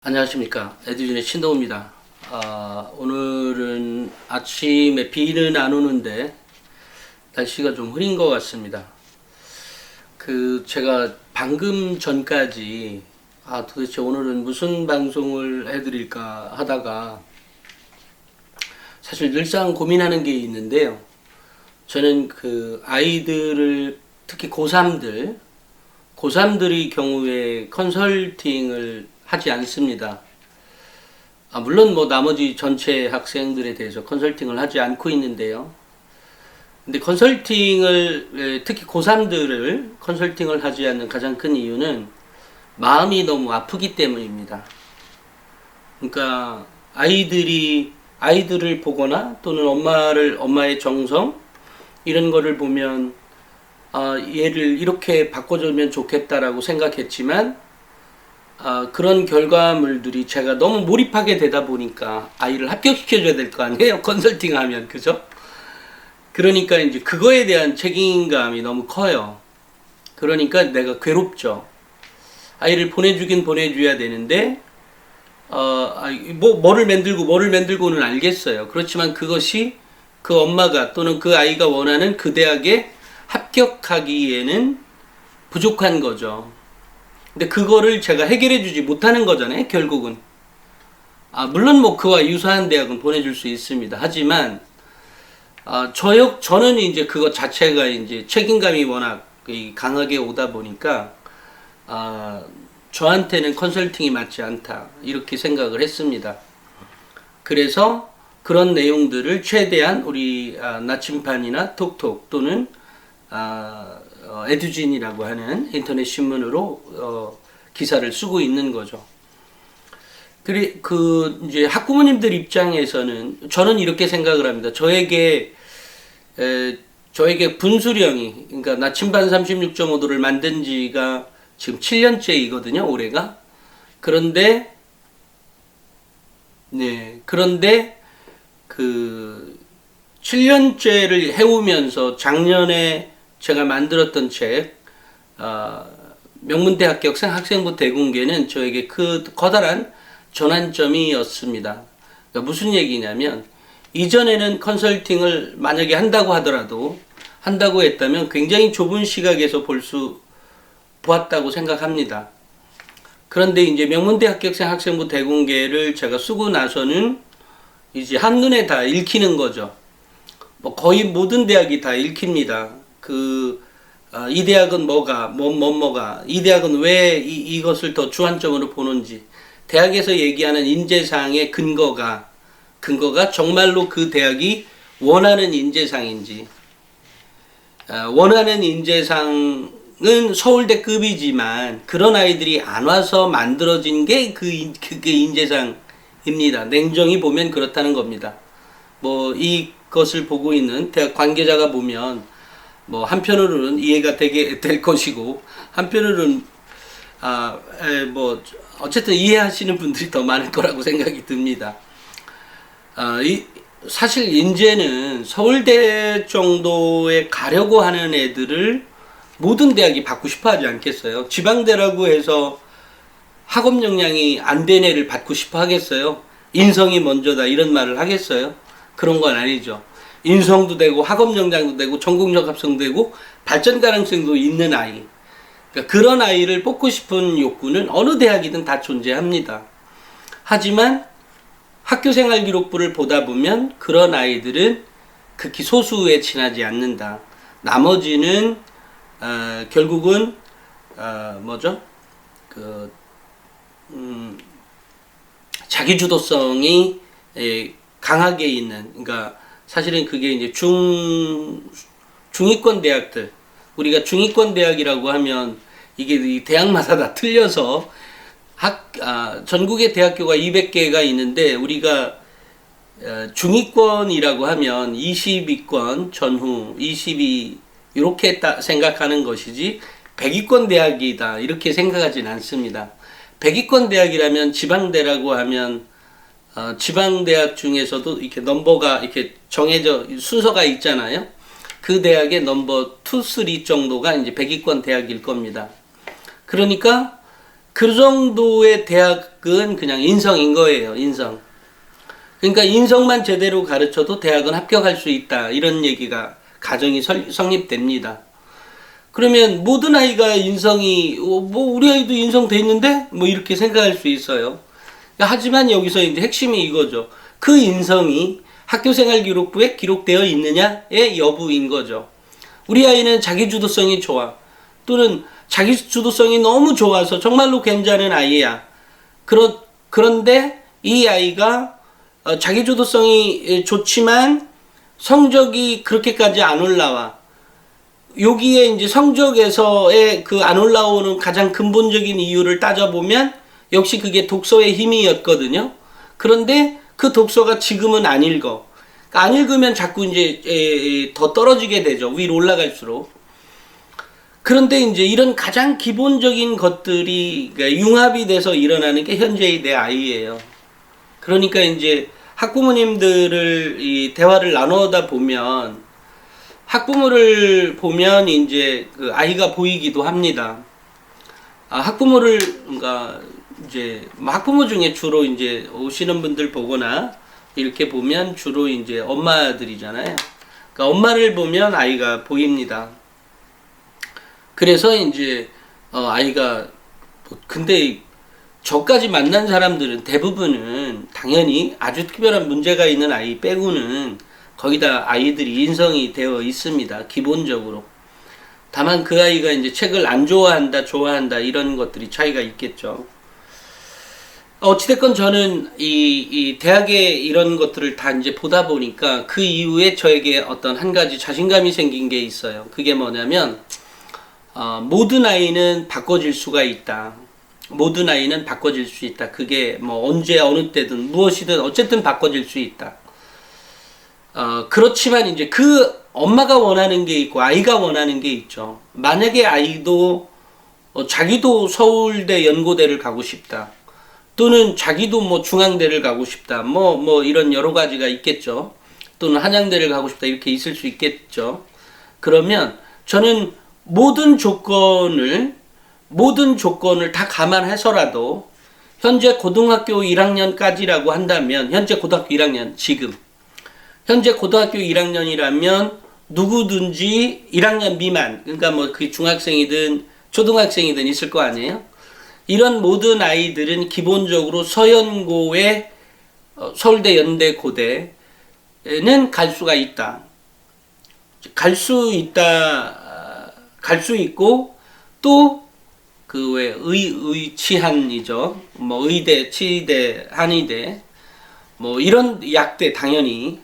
안녕하십니까. 에듀진의 신동우입니다. 오늘은 아침에 비는 안 오는데 날씨가 좀 흐린 것 같습니다. 제가 방금 전까지 도대체 오늘은 무슨 방송을 해드릴까 하다가 사실 늘상 고민하는 게 있는데요. 저는 아이들을 특히 고3들의 경우에 컨설팅을 하지 않습니다. 물론 나머지 전체 학생들에 대해서 컨설팅을 하지 않고 있는데요. 근데 컨설팅을, 특히 고3들을 컨설팅을 하지 않는 가장 큰 이유는 마음이 너무 아프기 때문입니다. 그러니까 아이들을 보거나 또는 엄마의 정성, 이런 거를 보면, 얘를 이렇게 바꿔주면 좋겠다라고 생각했지만, 그런 결과물들이 제가 너무 몰입하게 되다 보니까 아이를 합격시켜줘야 될 거 아니에요? 컨설팅 하면, 그죠? 그러니까 이제 그거에 대한 책임감이 너무 커요. 그러니까 내가 괴롭죠. 아이를 보내주긴 보내줘야 되는데, 뭐를 만들고는 알겠어요. 그렇지만 그것이 그 엄마가 또는 그 아이가 원하는 그 대학에 합격하기에는 부족한 거죠. 근데 그거를 제가 해결해 주지 못하는 거잖아요, 결국은. 물론 그와 유사한 대학은 보내줄 수 있습니다. 하지만, 저는 이제 그것 자체가 이제 책임감이 워낙 강하게 오다 보니까, 저한테는 컨설팅이 맞지 않다. 이렇게 생각을 했습니다. 그래서 그런 내용들을 최대한 우리 나침판이나 톡톡 또는 에듀진이라고 하는 인터넷 신문으로 기사를 쓰고 있는 거죠. 이제 학부모님들 입장에서는 저는 이렇게 생각을 합니다. 저에게 분수령이, 그러니까 나침반 36.5도를 만든 지가 지금 7년째이거든요, 올해가. 그런데 7년째를 해오면서 작년에 제가 만들었던 책, 명문대 합격생 학생부 대공개는 저에게 그 커다란 전환점이었습니다. 그러니까 무슨 얘기냐면, 이전에는 컨설팅을 만약에 한다고 했다면 굉장히 좁은 시각에서 보았다고 생각합니다. 그런데 이제 명문대 합격생 학생부 대공개를 제가 쓰고 나서는 이제 한눈에 다 읽히는 거죠. 거의 모든 대학이 다 읽힙니다. 이 대학은 이 대학은 왜 이것을 더 주안점으로 보는지, 대학에서 얘기하는 인재상의 근거가 정말로 그 대학이 원하는 인재상인지, 원하는 인재상은 서울대급이지만 그런 아이들이 안 와서 만들어진 게 그게 인재상입니다. 냉정히 보면 그렇다는 겁니다. 이것을 보고 있는 대학 관계자가 보면 한편으로는 이해가 될 것이고, 한편으로는 어쨌든 이해하시는 분들이 더 많을 거라고 생각이 듭니다. 사실 인재는 서울대 정도에 가려고 하는 애들을 모든 대학이 받고 싶어 하지 않겠어요? 지방대라고 해서 학업 역량이 안 된 애를 받고 싶어 하겠어요? 인성이 먼저다 이런 말을 하겠어요? 그런 건 아니죠. 인성도 되고 학업 역량도 되고 전공적 합성도 되고 발전 가능성도 있는 아이, 그러니까 그런 아이를 뽑고 싶은 욕구는 어느 대학이든 다 존재합니다. 하지만 학교생활 기록부를 보다 보면 그런 아이들은 극히 소수에 지나지 않는다. 나머지는 결국은 자기주도성이 강하게 있는, 그러니까 사실은 그게 이제 중위권 대학들, 우리가 중위권 대학이라고 하면 이게 이 대학마다 다 틀려서 전국의 대학교가 200개가 있는데, 우리가 중위권이라고 하면 20위권 전후 20위 이렇게 생각하는 것이지 100위권 대학이다 이렇게 생각하진 않습니다. 100위권 대학이라면 지방대라고 하면 지방대학 중에서도 이렇게 넘버가 이렇게 정해져 순서가 있잖아요. 그 대학의 넘버 2, 3 정도가 이제 100위권 대학일 겁니다. 그러니까 그 정도의 대학은 그냥 인성인 거예요. 인성. 그러니까 인성만 제대로 가르쳐도 대학은 합격할 수 있다. 이런 얘기가 가정이 성립됩니다. 그러면 모든 아이가 인성이 뭐 우리 아이도 인성 돼 있는데 뭐 이렇게 생각할 수 있어요. 하지만 여기서 이제 핵심이 이거죠. 그 인성이 학교생활 기록부에 기록되어 있느냐의 여부인 거죠. 우리 아이는 자기주도성이 좋아. 또는 자기주도성이 너무 좋아서 정말로 괜찮은 아이야. 그런데 이 아이가 자기주도성이 좋지만 성적이 그렇게까지 안 올라와. 여기에 이제 성적에서의 그 안 올라오는 가장 근본적인 이유를 따져보면 역시 그게 독서의 힘이었거든요. 그런데 그 독서가 지금은 안 읽어. 그러니까 안 읽으면 자꾸 이제 더 떨어지게 되죠. 위로 올라갈수록. 그런데 이제 이런 가장 기본적인 것들이 융합이 돼서 일어나는 게 현재의 내 아이예요. 그러니까 이제 학부모님들을 이 대화를 나누다 보면 학부모를 보면 이제 그 아이가 보이기도 합니다. 학부모를 그러니까 이제 학부모 중에 주로 이제 오시는 분들 보거나 이렇게 보면 주로 이제 엄마들이잖아요. 그러니까 엄마를 보면 아이가 보입니다. 그래서 이제 아이가 근데 저까지 만난 사람들은 대부분은 당연히 아주 특별한 문제가 있는 아이 빼고는 거의 다 아이들이 인성이 되어 있습니다. 기본적으로. 다만 그 아이가 이제 책을 안 좋아한다, 좋아한다 이런 것들이 차이가 있겠죠. 어찌됐건 저는 이 대학에 이런 것들을 다 이제 보다 보니까 그 이후에 저에게 어떤 한 가지 자신감이 생긴 게 있어요. 그게 뭐냐면 모든 아이는 바꿔질 수가 있다. 모든 아이는 바꿔질 수 있다. 그게 뭐 언제 어느 때든 무엇이든 어쨌든 바꿔질 수 있다. 그렇지만 이제 그 엄마가 원하는 게 있고 아이가 원하는 게 있죠. 만약에 아이도 자기도 서울대 연고대를 가고 싶다. 또는 자기도 뭐 중앙대를 가고 싶다. 뭐 이런 여러 가지가 있겠죠. 또는 한양대를 가고 싶다. 이렇게 있을 수 있겠죠. 그러면 저는 모든 조건을 다 감안해서라도 현재 고등학교 1학년까지라고 한다면 현재 고등학교 1학년 지금 현재 고등학교 1학년이라면 누구든지 1학년 미만 그러니까 뭐 그 중학생이든 초등학생이든 있을 거 아니에요. 이런 모든 아이들은 기본적으로 서연고의 서울대 연대 고대는 갈 수가 있다. 갈 수 있고 또 그 왜 의치한이죠. 뭐 의대, 치대, 한의대 뭐 이런 약대 당연히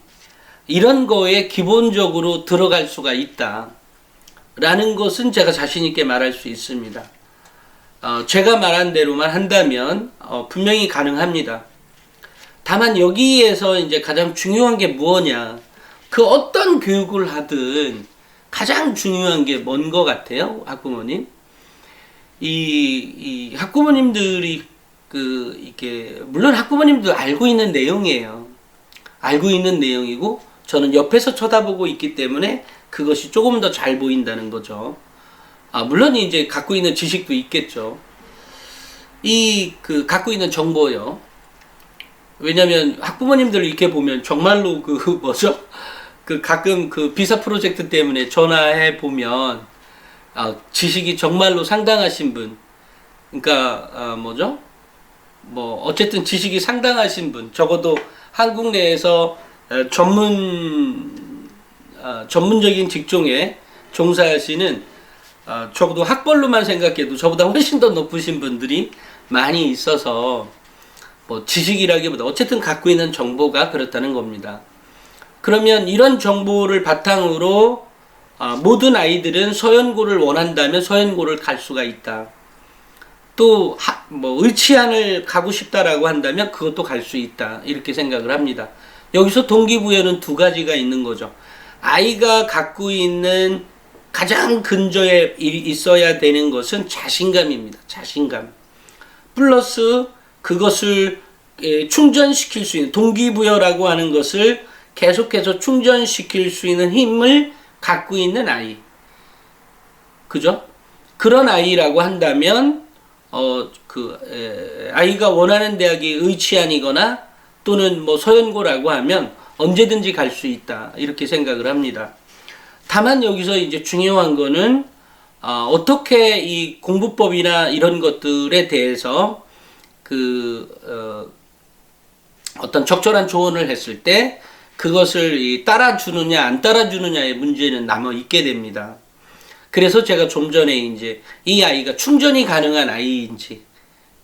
이런 거에 기본적으로 들어갈 수가 있다. 라는 것은 제가 자신 있게 말할 수 있습니다. 제가 말한 대로만 한다면 분명히 가능합니다. 다만 여기에서 이제 가장 중요한 게 무엇냐? 그 어떤 교육을 하든 가장 중요한 게 뭔 것 같아요, 학부모님? 이 학부모님들이 이게 물론 학부모님도 알고 있는 내용이에요. 알고 있는 내용이고 저는 옆에서 쳐다보고 있기 때문에 그것이 조금 더 잘 보인다는 거죠. 물론 이제 갖고 있는 지식도 있겠죠. 갖고 있는 정보요. 왜냐면 학부모님들 이렇게 보면 정말로 뭐죠? 가끔 비사 프로젝트 때문에 전화해 보면 지식이 정말로 상당하신 분. 그러니까 뭐죠? 뭐 어쨌든 지식이 상당하신 분. 적어도 한국 내에서 전문적인 직종에 종사하시는 적어도 학벌로만 생각해도 저보다 훨씬 더 높으신 분들이 많이 있어서 뭐 지식이라기보다 어쨌든 갖고 있는 정보가 그렇다는 겁니다. 그러면 이런 정보를 바탕으로 모든 아이들은 서연고를 원한다면 서연고를 갈 수가 있다. 또 뭐 의치안을 가고 싶다라고 한다면 그것도 갈 수 있다. 이렇게 생각을 합니다. 여기서 동기부여는 두 가지가 있는 거죠. 아이가 갖고 있는 가장 근저에 있어야 되는 것은 자신감입니다. 자신감. 플러스 그것을 충전시킬 수 있는 동기부여라고 하는 것을 계속해서 충전시킬 수 있는 힘을 갖고 있는 아이. 그죠? 그런 아이라고 한다면 아이가 원하는 대학이 의치안이거나 또는 뭐 서연고라고 하면 언제든지 갈 수 있다. 이렇게 생각을 합니다. 다만 여기서 이제 중요한 거는 어떻게 이 공부법이나 이런 것들에 대해서 어떤 적절한 조언을 했을 때 그것을 따라주느냐 안 따라주느냐의 문제는 남아 있게 됩니다. 그래서 제가 좀 전에 이제 이 아이가 충전이 가능한 아이인지,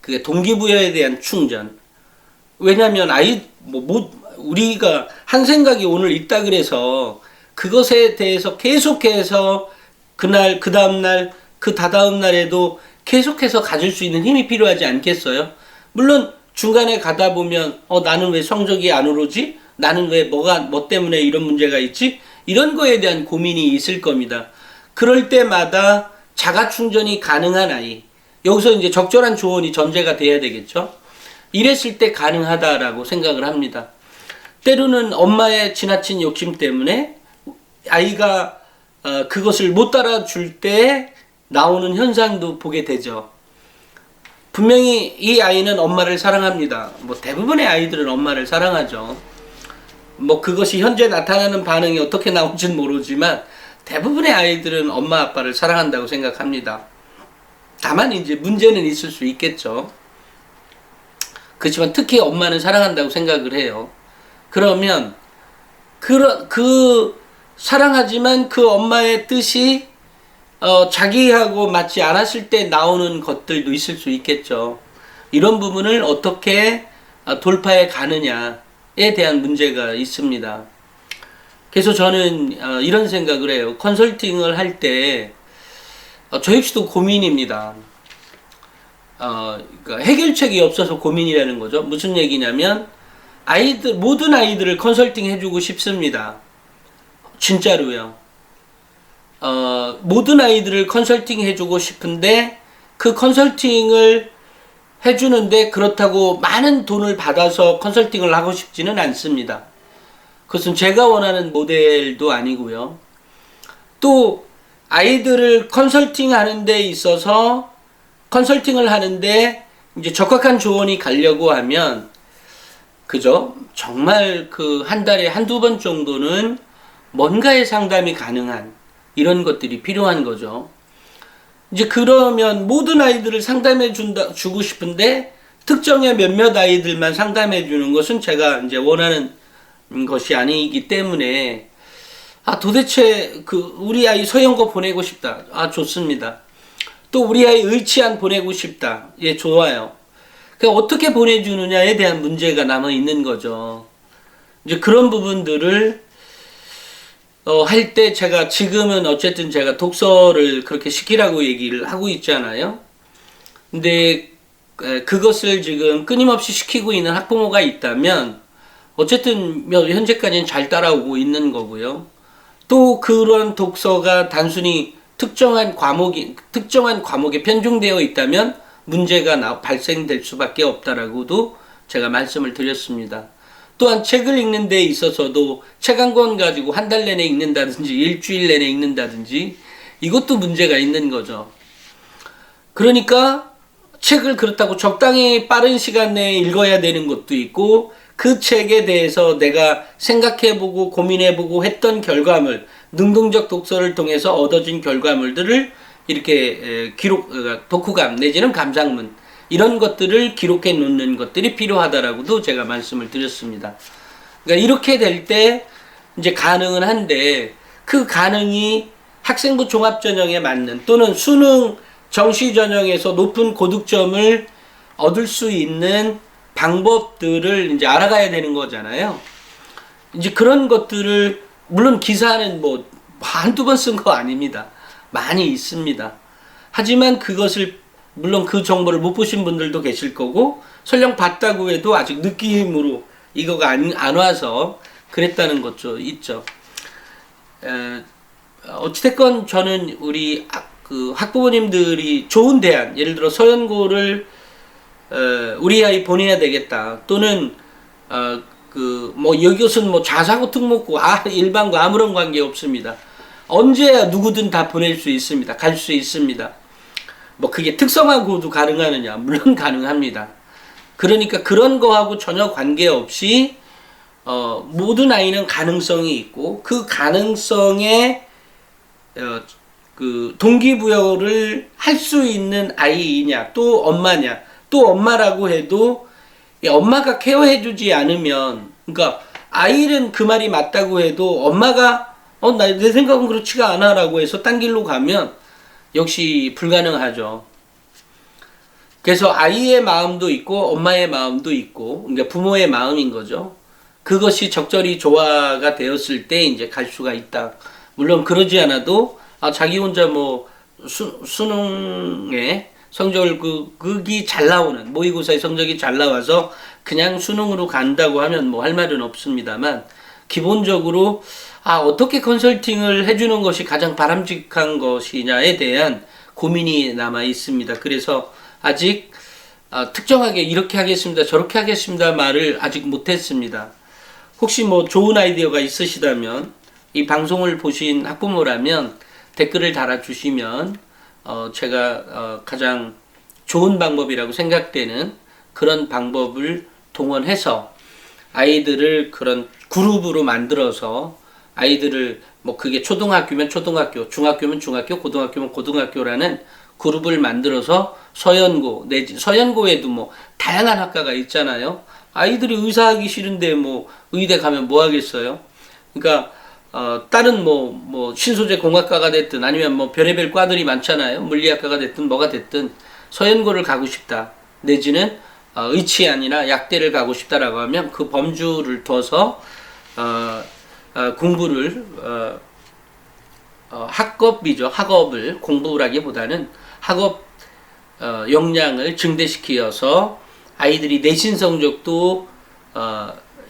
그게 동기부여에 대한 충전. 왜냐하면 우리가 한 생각이 오늘 있다 그래서 그것에 대해서 계속해서 그날, 그 다음날, 그 다다음 날에도 계속해서 가질 수 있는 힘이 필요하지 않겠어요? 물론 중간에 가다 보면 나는 왜 성적이 안 오르지? 나는 왜 뭐 때문에 이런 문제가 있지? 이런 거에 대한 고민이 있을 겁니다. 그럴 때마다 자가 충전이 가능한 아이, 여기서 이제 적절한 조언이 전제가 돼야 되겠죠. 이랬을 때 가능하다라고 생각을 합니다. 때로는 엄마의 지나친 욕심 때문에 아이가 그것을 못 따라줄 때 나오는 현상도 보게 되죠. 분명히 이 아이는 엄마를 사랑합니다. 뭐 대부분의 아이들은 엄마를 사랑하죠. 뭐 그것이 현재 나타나는 반응이 어떻게 나올지는 모르지만 대부분의 아이들은 엄마 아빠를 사랑한다고 생각합니다. 다만 이제 문제는 있을 수 있겠죠. 그렇지만 특히 엄마는 사랑한다고 생각을 해요. 그러면 사랑하지만 그 엄마의 뜻이 자기하고 맞지 않았을 때 나오는 것들도 있을 수 있겠죠. 이런 부분을 어떻게 돌파해 가느냐에 대한 문제가 있습니다. 그래서 저는 이런 생각을 해요. 컨설팅을 할 때 저 역시도 고민입니다. 그러니까 해결책이 없어서 고민이라는 거죠. 무슨 얘기냐면 모든 아이들을 컨설팅 해주고 싶습니다. 진짜로요. 모든 아이들을 컨설팅 해주고 싶은데 그 컨설팅을 해주는데 그렇다고 많은 돈을 받아서 컨설팅을 하고 싶지는 않습니다. 그것은 제가 원하는 모델도 아니고요. 또 아이들을 컨설팅 하는 데 있어서 컨설팅을 하는데 이제 적확한 조언이 가려고 하면 그죠? 정말 한 달에 한두 번 정도는 뭔가의 상담이 가능한 이런 것들이 필요한 거죠. 이제 그러면 모든 아이들을 상담해 주고 싶은데 특정의 몇몇 아이들만 상담해 주는 것은 제가 이제 원하는 것이 아니기 때문에 도대체 우리 아이 서영고 보내고 싶다. 좋습니다. 또 우리 아이 의치안 보내고 싶다. 예, 좋아요. 그러니까 어떻게 보내주느냐에 대한 문제가 남아 있는 거죠. 이제 그런 부분들을 할 때 지금은 어쨌든 제가 독서를 그렇게 시키라고 얘기를 하고 있잖아요. 근데 그것을 지금 끊임없이 시키고 있는 학부모가 있다면 어쨌든 현재까지는 잘 따라오고 있는 거고요. 또 그런 독서가 단순히 특정한 과목에 편중되어 있다면 문제가 발생될 수밖에 없다라고도 제가 말씀을 드렸습니다. 또한 책을 읽는 데 있어서도 책 한 권 가지고 한 달 내내 읽는다든지 일주일 내내 읽는다든지 이것도 문제가 있는 거죠. 그러니까 책을 그렇다고 적당히 빠른 시간 내에 읽어야 되는 것도 있고 그 책에 대해서 내가 생각해보고 고민해보고 했던 결과물, 능동적 독서를 통해서 얻어진 결과물들을 이렇게 독후감 내지는 감상문 이런 것들을 기록해 놓는 것들이 필요하다라고도 제가 말씀을 드렸습니다. 그러니까 이렇게 될 때 이제 가능은 한데 그 가능이 학생부 종합전형에 맞는 또는 수능 정시전형에서 높은 고득점을 얻을 수 있는 방법들을 이제 알아가야 되는 거잖아요. 이제 그런 것들을 물론 기사는 뭐 한두 번 쓴 거 아닙니다. 많이 있습니다. 하지만 그것을 물론 그 정보를 못 보신 분들도 계실 거고 설령 봤다고 해도 아직 느낌으로 이거가 안 와서 그랬다는 것도 있죠. 어찌됐건 저는 우리 학부모님들이 좋은 대안, 예를 들어 서연고를 우리 아이 보내야 되겠다. 또는 이것은 뭐 자사고 특목고 일반과 아무런 관계 없습니다. 언제야 누구든 다 보낼 수 있습니다. 갈 수 있습니다. 뭐 그게 특성화고도 가능하느냐? 물론 가능합니다. 그러니까 그런 거하고 전혀 관계없이 모든 아이는 가능성이 있고 그 가능성에 그 동기부여를 할 수 있는 아이이냐 또 엄마냐 또 엄마라고 해도 엄마가 케어해주지 않으면 그러니까 아이는 그 말이 맞다고 해도 엄마가 내 생각은 그렇지가 않아라고 해서 딴 길로 가면 역시 불가능하죠. 그래서 아이의 마음도 있고 엄마의 마음도 있고 그러니까 부모의 마음인 거죠. 그것이 적절히 조화가 되었을 때 이제 갈 수가 있다. 물론 그러지 않아도 자기 혼자 뭐 수능에 성적을 극이 잘 나오는 모의고사의 성적이 잘 나와서 그냥 수능으로 간다고 하면 뭐 할 말은 없습니다만 기본적으로 어떻게 컨설팅을 해주는 것이 가장 바람직한 것이냐에 대한 고민이 남아 있습니다. 그래서 아직 특정하게 이렇게 하겠습니다, 저렇게 하겠습니다 말을 아직 못했습니다. 혹시 뭐 좋은 아이디어가 있으시다면 이 방송을 보신 학부모라면 댓글을 달아주시면 제가 가장 좋은 방법이라고 생각되는 그런 방법을 동원해서 아이들을 그런 그룹으로 만들어서 아이들을 뭐 그게 초등학교면 초등학교, 중학교면 중학교, 고등학교면 고등학교라는 그룹을 만들어서 서연고 내지 서연고에도 뭐 다양한 학과가 있잖아요. 아이들이 의사하기 싫은데 뭐 의대 가면 뭐 하겠어요? 그러니까 다른 뭐 신소재 공학과가 됐든 아니면 뭐 별의별 과들이 많잖아요. 물리학과가 됐든 뭐가 됐든 서연고를 가고 싶다. 내지는 의치안이나 약대를 가고 싶다라고 하면 그 범주를 둬서 공부를 학업이죠. 학업을 공부라기보다는 학업 역량을 증대시켜서 아이들이 내신 성적도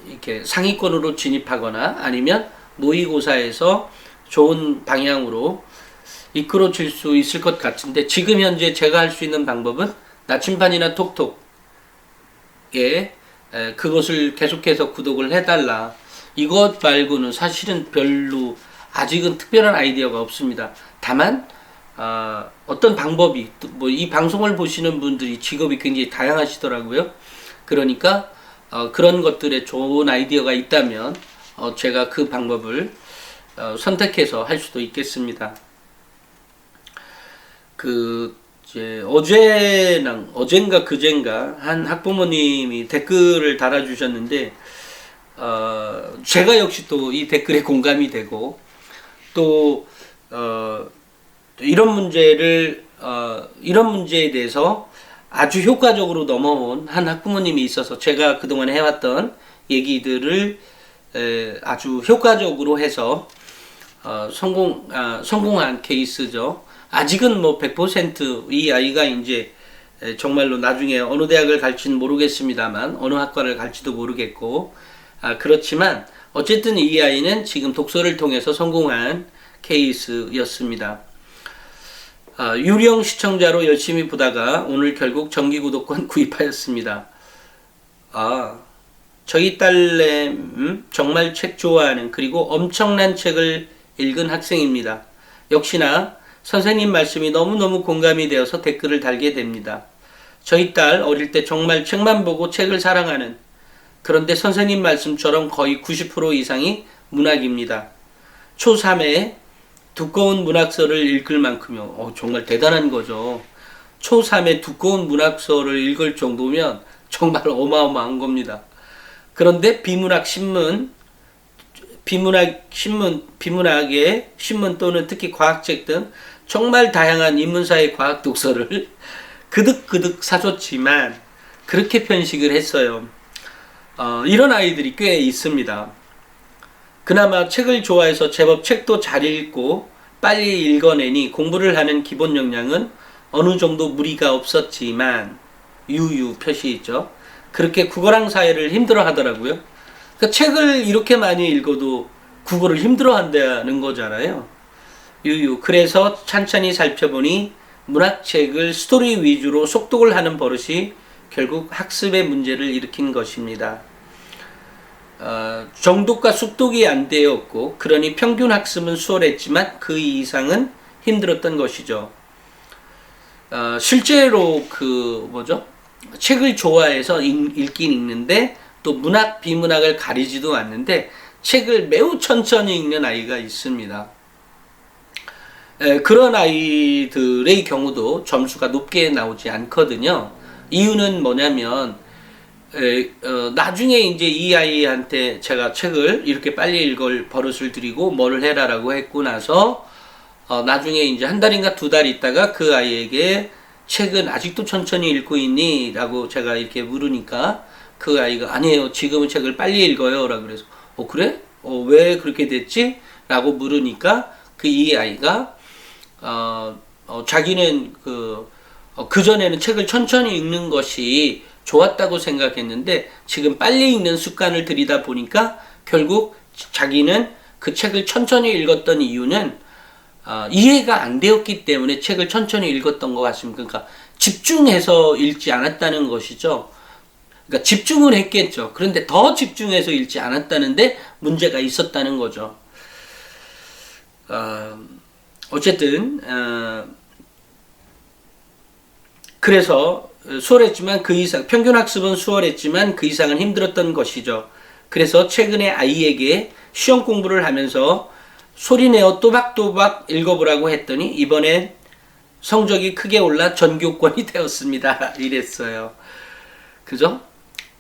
이렇게 상위권으로 진입하거나 아니면 모의고사에서 좋은 방향으로 이끌어질 수 있을 것 같은데 지금 현재 제가 할 수 있는 방법은 나침반이나 톡톡에 그것을 계속해서 구독을 해달라. 이것 말고는 사실은 별로 아직은 특별한 아이디어가 없습니다. 다만 어떤 방법이 뭐 이 방송을 보시는 분들이 직업이 굉장히 다양하시더라고요. 그러니까 그런 것들에 좋은 아이디어가 있다면 제가 그 방법을 선택해서 할 수도 있겠습니다. 이제 어젠가 그젠가 한 학부모님이 댓글을 달아주셨는데 제가 역시 또 이 댓글에 공감이 되고 또 이런 문제에 대해서 아주 효과적으로 넘어온 한 학부모님이 있어서 제가 그동안 해왔던 얘기들을 아주 효과적으로 해서 성공한 케이스죠. 아직은 뭐 100% 이 아이가 이제 정말로 나중에 어느 대학을 갈지는 모르겠습니다만 어느 학과를 갈지도 모르겠고 그렇지만 어쨌든 이 아이는 지금 독서를 통해서 성공한 케이스였습니다. 유령 시청자로 열심히 보다가 오늘 결국 정기구독권 구입하였습니다. 저희 딸내미 정말 책 좋아하는 그리고 엄청난 책을 읽은 학생입니다. 역시나 선생님 말씀이 너무너무 공감이 되어서 댓글을 달게 됩니다. 저희 딸 어릴 때 정말 책만 보고 책을 사랑하는 그런데 선생님 말씀처럼 거의 90% 이상이 문학입니다. 초3에 두꺼운 문학서를 읽을 만큼요. 정말 대단한 거죠. 초3에 두꺼운 문학서를 읽을 정도면 정말 어마어마한 겁니다. 그런데 비문학의 신문 또는 특히 과학책 등 정말 다양한 인문사의 과학 독서를 그득그득 사줬지만 그렇게 편식을 했어요. 이런 아이들이 꽤 있습니다. 그나마 책을 좋아해서 제법 책도 잘 읽고 빨리 읽어내니 공부를 하는 기본 역량은 어느 정도 무리가 없었지만 유유 표시 있죠. 그렇게 국어랑 사회를 힘들어 하더라고요. 그러니까 책을 이렇게 많이 읽어도 국어를 힘들어 한다는 거잖아요. 유유. 그래서 찬찬히 살펴보니 문학책을 스토리 위주로 속독을 하는 버릇이 결국 학습의 문제를 일으킨 것입니다. 정독과 숙독이 안 되었고 그러니 평균 학습은 수월했지만 그 이상은 힘들었던 것이죠. 실제로 그 뭐죠? 책을 좋아해서 읽긴 읽는데 또 문학 비문학을 가리지도 않는데 책을 매우 천천히 읽는 아이가 있습니다. 그런 아이들의 경우도 점수가 높게 나오지 않거든요. 이유는 뭐냐면 나중에 이제 이 아이한테 제가 책을 이렇게 빨리 읽을 버릇을 들이고 뭐를 해라라고 했고 나서 나중에 이제 한 달인가 두 달 있다가 그 아이에게 책은 아직도 천천히 읽고 있니? 라고 제가 이렇게 물으니까 그 아이가 아니에요. 지금은 책을 빨리 읽어요. 라고 그래서 그래? 왜 그렇게 됐지? 라고 물으니까 이 아이가 자기는 그전에는 책을 천천히 읽는 것이 좋았다고 생각했는데 지금 빨리 읽는 습관을 들이다 보니까 결국 자기는 그 책을 천천히 읽었던 이유는 이해가 안 되었기 때문에 책을 천천히 읽었던 것 같습니다. 그러니까 집중해서 읽지 않았다는 것이죠. 그러니까 집중을 했겠죠. 그런데 더 집중해서 읽지 않았다는데 문제가 있었다는 거죠. 어쨌든 그래서 수월했지만 그 이상 평균 학습은 수월했지만 그 이상은 힘들었던 것이죠. 그래서 최근에 아이에게 시험 공부를 하면서 소리내어 또박또박 읽어보라고 했더니 이번엔 성적이 크게 올라 전교권이 되었습니다. 이랬어요. 그죠?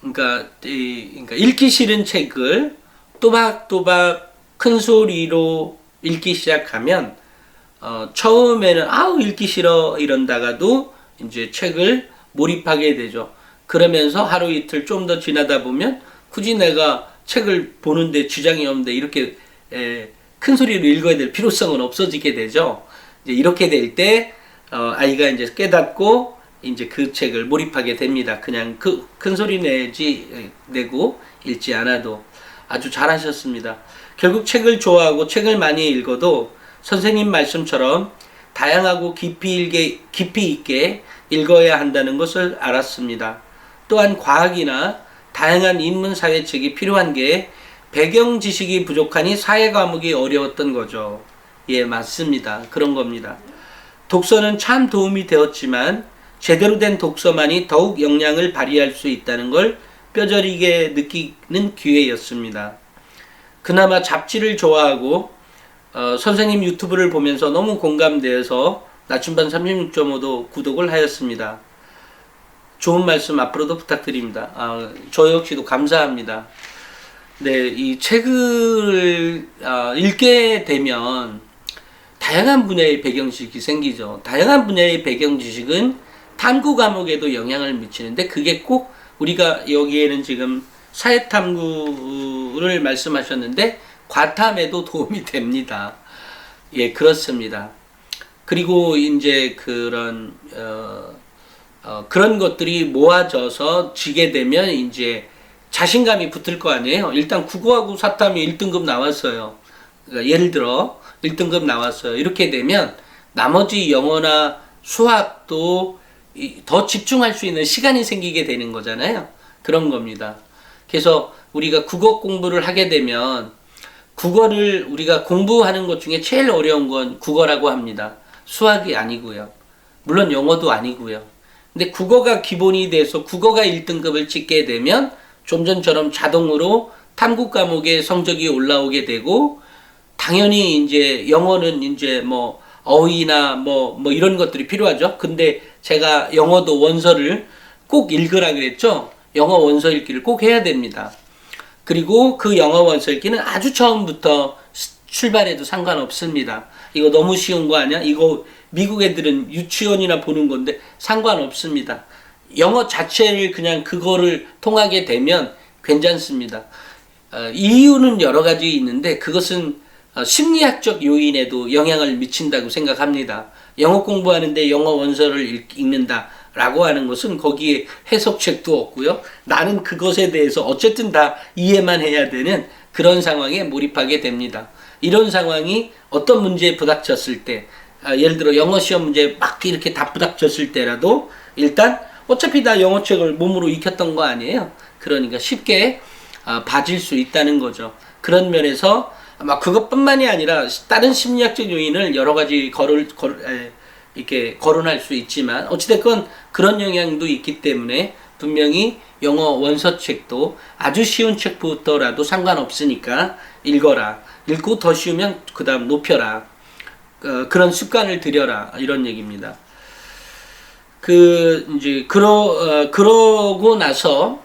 그러니까 읽기 싫은 책을 또박또박 큰 소리로 읽기 시작하면 처음에는 아우 읽기 싫어 이런다가도 이제 책을 몰입하게 되죠. 그러면서 하루 이틀 좀 더 지나다 보면 굳이 내가 책을 보는데 지장이 없는데 이렇게 큰 소리로 읽어야 될 필요성은 없어지게 되죠. 이제 이렇게 될 때 아이가 이제 깨닫고 이제 그 책을 몰입하게 됩니다. 그냥 큰 소리 내고 읽지 않아도. 아주 잘하셨습니다. 결국 책을 좋아하고 책을 많이 읽어도 선생님 말씀처럼 다양하고 깊이 있게 읽어야 한다는 것을 알았습니다. 또한 과학이나 다양한 인문사회책이 필요한 게 배경 지식이 부족하니 사회 과목이 어려웠던 거죠. 예, 맞습니다. 그런 겁니다. 독서는 참 도움이 되었지만 제대로 된 독서만이 더욱 역량을 발휘할 수 있다는 걸 뼈저리게 느끼는 기회였습니다. 그나마 잡지를 좋아하고 선생님 유튜브를 보면서 너무 공감되어서 낮춤반 36.5도 구독을 하였습니다. 좋은 말씀 앞으로도 부탁드립니다. 저 역시도 감사합니다. 네, 이 책을 읽게 되면 다양한 분야의 배경 지식이 생기죠. 다양한 분야의 배경 지식은 탐구 과목에도 영향을 미치는데 그게 꼭 우리가 여기에는 지금 사회탐구를 말씀하셨는데 과탐에도 도움이 됩니다. 예, 그렇습니다. 그리고 이제 그런 것들이 모아져서 지게 되면 이제 자신감이 붙을 거 아니에요. 일단 국어하고 사탐이 1등급 나왔어요. 그러니까 예를 들어 1등급 나왔어요. 이렇게 되면 나머지 영어나 수학도 더 집중할 수 있는 시간이 생기게 되는 거잖아요. 그런 겁니다. 그래서 우리가 국어 공부를 하게 되면 국어를 우리가 공부하는 것 중에 제일 어려운 건 국어라고 합니다. 수학이 아니고요. 물론 영어도 아니고요. 근데 국어가 기본이 돼서 국어가 1등급을 찍게 되면 좀 전처럼 자동으로 탐구 과목의 성적이 올라오게 되고 당연히 이제 영어는 이제 뭐 어휘나 뭐 이런 것들이 필요하죠. 근데 제가 영어도 원서를 꼭 읽으라 그랬죠. 영어 원서 읽기를 꼭 해야 됩니다. 그리고 그 영어 원서 읽기는 아주 처음부터 출발해도 상관없습니다. 이거 너무 쉬운 거 아니야? 이거 미국 애들은 유치원이나 보는 건데 상관없습니다. 영어 자체를 그냥 그거를 통하게 되면 괜찮습니다. 이유는 여러 가지 있는데 그것은 심리학적 요인에도 영향을 미친다고 생각합니다. 영어 공부하는데 영어 원서를 읽는다 라고 하는 것은 거기에 해석책도 없고요. 나는 그것에 대해서 어쨌든 다 이해만 해야 되는 그런 상황에 몰입하게 됩니다. 이런 상황이 어떤 문제에 부닥쳤을 때 예를 들어 영어 시험 문제에 막 이렇게 다 부닥쳤을 때라도 일단 어차피 다 영어책을 몸으로 익혔던 거 아니에요. 그러니까 쉽게 봐질 수 있다는 거죠. 그런 면에서 아마 그것뿐만이 아니라 다른 심리학적 요인을 여러 가지 이렇게 거론할 수 있지만 어찌됐건 그런 영향도 있기 때문에 분명히 영어 원서책도 아주 쉬운 책부터라도 상관없으니까 읽어라. 읽고 더 쉬우면 그 다음 높여라. 그런 습관을 들여라. 이런 얘기입니다. 그러고 나서,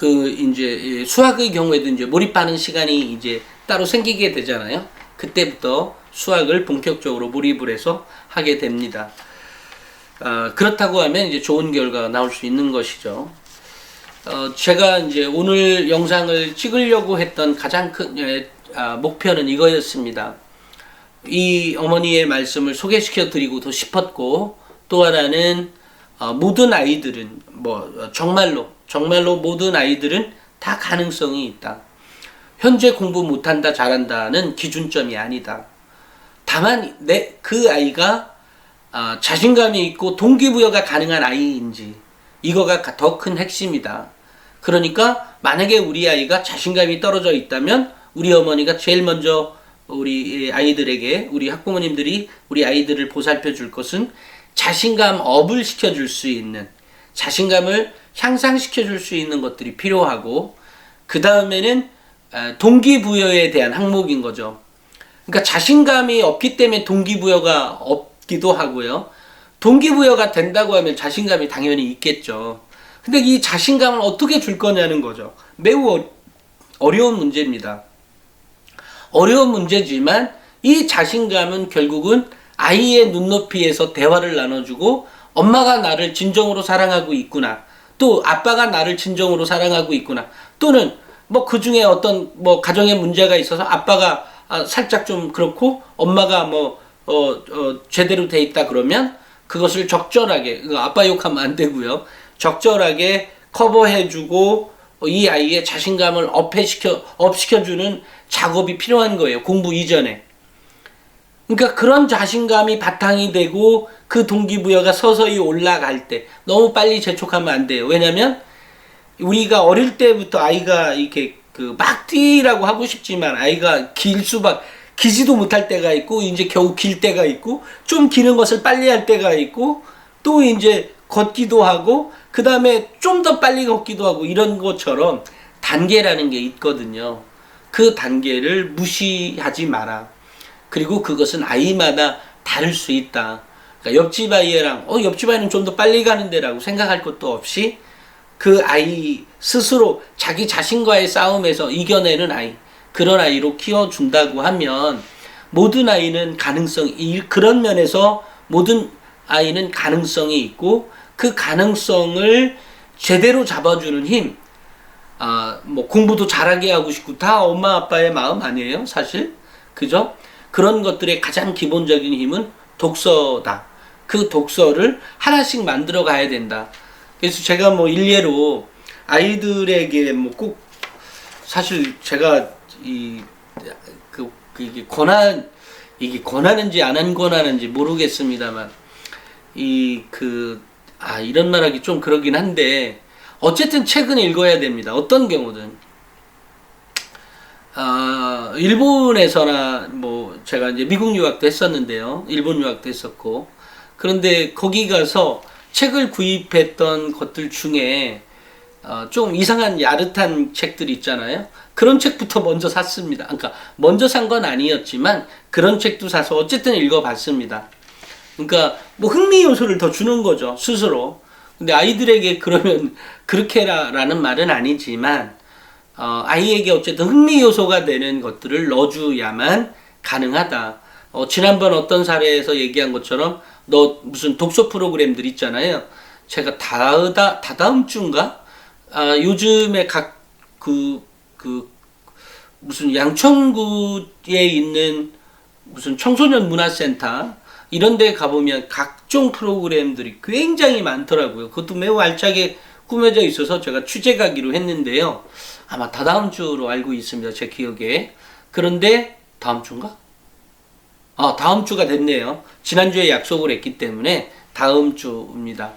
이제 수학의 경우에도 이제 몰입하는 시간이 이제 따로 생기게 되잖아요. 그때부터 수학을 본격적으로 몰입을 해서 하게 됩니다. 그렇다고 하면 이제 좋은 결과가 나올 수 있는 것이죠. 제가 이제 오늘 영상을 찍으려고 했던 가장 큰 목표는 이거였습니다. 이 어머니의 말씀을 소개시켜 드리고 싶었고, 또 하나는 모든 아이들은 정말로 모든 아이들은 다 가능성이 있다. 현재 공부 못한다 잘한다는 기준점이 아니다. 다만 그 아이가 자신감이 있고 동기부여가 가능한 아이인지, 이거가 더 큰 핵심이다. 그러니까 만약에 우리 아이가 자신감이 떨어져 있다면 우리 어머니가 제일 먼저 우리 아이들에게, 우리 학부모님들이 우리 아이들을 보살펴 줄 것은 자신감 업을 시켜줄 수 있는, 자신감을 향상시켜 줄 수 있는 것들이 필요하고, 그 다음에는 동기부여에 대한 항목인 거죠. 그러니까 자신감이 없기 때문에 동기부여가 없기도 하고요. 동기부여가 된다고 하면 자신감이 당연히 있겠죠. 근데 이 자신감을 어떻게 줄 거냐는 거죠. 매우 어려운 문제입니다. 어려운 문제지만 이 자신감은 결국은 아이의 눈높이에서 대화를 나눠주고, 엄마가 나를 진정으로 사랑하고 있구나, 또 아빠가 나를 진정으로 사랑하고 있구나, 또는 그 중에 어떤 가정에 문제가 있어서 아빠가 살짝 좀 그렇고 엄마가 제대로 돼 있다 그러면 그것을 적절하게, 아빠 욕하면 안 되고요, 적절하게 커버해주고 이 아이의 자신감을 업시켜주는 작업이 필요한 거예요. 공부 이전에. 그러니까 그런 자신감이 바탕이 되고 그 동기부여가 서서히 올라갈 때, 너무 빨리 재촉하면 안 돼요. 왜냐면 우리가 어릴 때부터 아이가 이렇게 막 뛰라고 하고 싶지만 아이가 기지도 못할 때가 있고, 이제 겨우 길 때가 있고, 좀 기는 것을 빨리 할 때가 있고, 또 이제 걷기도 하고, 그 다음에 좀 더 빨리 걷기도 하고, 이런 것처럼 단계라는 게 있거든요. 그 단계를 무시하지 마라. 그리고 그것은 아이마다 다를 수 있다. 그러니까 옆집 아이랑 옆집 아이는 좀 더 빨리 가는데 라고 생각할 것도 없이, 그 아이 스스로 자기 자신과의 싸움에서 이겨내는 아이, 그런 아이로 키워준다고 하면 모든 아이는 그런 면에서 모든 아이는 가능성이 있고, 그 가능성을 제대로 잡아주는 힘, 공부도 잘하게 하고 싶고, 다 엄마 아빠의 마음 아니에요, 사실? 그죠? 그런 것들의 가장 기본적인 힘은 독서다. 그 독서를 하나씩 만들어 가야 된다. 그래서 제가 일례로 아이들에게 꼭, 사실 제가 이게 권하는지 안 권하는지 모르겠습니다만, 이런 말하기 좀 그러긴 한데, 어쨌든 책은 읽어야 됩니다. 어떤 경우든. 일본에서나 제가 이제 미국 유학도 했었는데요. 일본 유학도 했었고. 그런데 거기 가서 책을 구입했던 것들 중에 좀 이상한 야릇한 책들이 있잖아요. 그런 책부터 먼저 샀습니다. 그러니까 먼저 산 건 아니었지만 그런 책도 사서 어쨌든 읽어봤습니다. 그러니까 흥미 요소를 더 주는 거죠, 스스로. 근데 아이들에게 그러면 그렇게라는 말은 아니지만, 아이에게 어쨌든 흥미 요소가 되는 것들을 넣어줘야만 가능하다. 지난번 어떤 사례에서 얘기한 것처럼 무슨 독서 프로그램들 있잖아요. 제가 다다음 주인가? 요즘에 무슨 양천구에 있는 무슨 청소년 문화센터 이런 데 가보면 각종 프로그램들이 굉장히 많더라고요. 그것도 매우 알차게 꾸며져 있어서 제가 취재 가기로 했는데요. 아마 다다음 주로 알고 있습니다, 제 기억에. 그런데 다음 주인가? 다음 주가 됐네요. 지난주에 약속을 했기 때문에 다음 주입니다.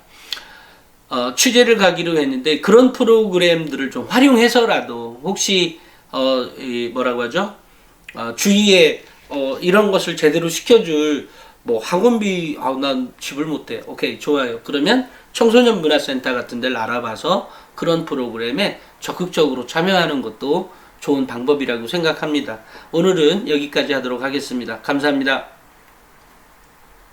취재를 가기로 했는데, 그런 프로그램들을 좀 활용해서라도 혹시 뭐라고 하죠? 주위에 이런 것을 제대로 시켜줄 뭐 학원비 난 지불 못해. 오케이, 좋아요. 그러면 청소년 문화센터 같은 데를 알아봐서 그런 프로그램에 적극적으로 참여하는 것도 좋은 방법이라고 생각합니다. 오늘은 여기까지 하도록 하겠습니다. 감사합니다.